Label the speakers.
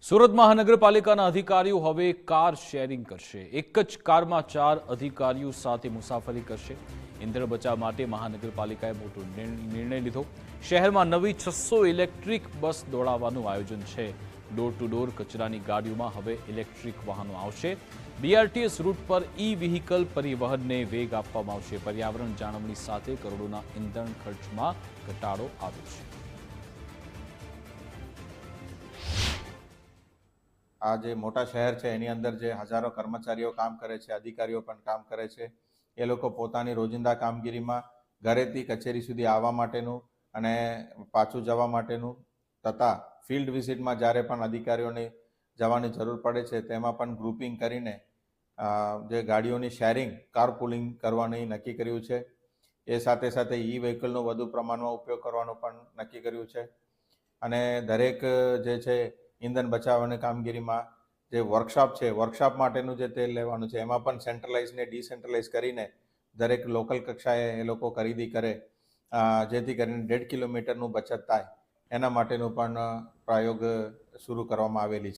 Speaker 1: સુરત મહાનગરપાલિકાના અધિકારીઓ હવે કાર શેરિંગ કરશે। એક જ કારમાં 4 અધિકારીઓ સાથે મુસાફરી કરશે। ઇંધણ બચાવ માટે મહાનગરપાલિકાએ મોટો નિર્ણય લીધો। શહેરમાં નવી 600 ઇલેક્ટ્રિક બસ દોડાવવાનું આયોજન છે। ડોર ટુ ડોર કચરાની ગાડીઓમાં હવે ઇલેક્ટ્રિક વાહનો આવશે। બીઆરટીએસ રૂટ પર ઈ વ્હીકલ પરિવહનને વેગ આપવામાં આવશે। પર્યાવરણ જાળવણી સાથે કરોડોના ઇંધણ ખર્ચમાં ઘટાડો આવ્યો છે।
Speaker 2: આ જે મોટા શહેર છે એની અંદર જે હજારો કર્મચારીઓ કામ કરે છે, અધિકારીઓ પણ કામ કરે છે, એ લોકો પોતાની રોજિંદા કામગીરીમાં ઘરેથી કચેરી સુધી આવવા માટેનું અને પાછું જવા માટેનું તથા ફિલ્ડ વિઝિટમાં જ્યારે પણ અધિકારીઓને જવાની જરૂર પડે છે તેમાં પણ ગ્રુપિંગ કરીને જે ગાડીઓની શેરિંગ કાર પુલિંગ કરવાની નક્કી કર્યું છે। એ સાથે સાથે ઈ વ્હીકલનો વધુ પ્રમાણમાં ઉપયોગ કરવાનું પણ નક્કી કર્યું છે અને દરેક જે છે ઇંધણ બચાવવાની કામગીરીમાં જે વર્કશોપ છે, વર્કશોપ માટેનું જે તેલ લેવાનું છે એમાં પણ સેન્ટ્રલાઇઝ ને ડિસેન્ટ્રલાઇઝ કરીને દરેક લોકલ કક્ષાએ એ લોકો ખરીદી કરે, જેથી કરીને 1.5 કિલોમીટરનું બચત થાય, એના માટેનું પણ પ્રયોગ શરૂ કરવામાં આવેલી છે।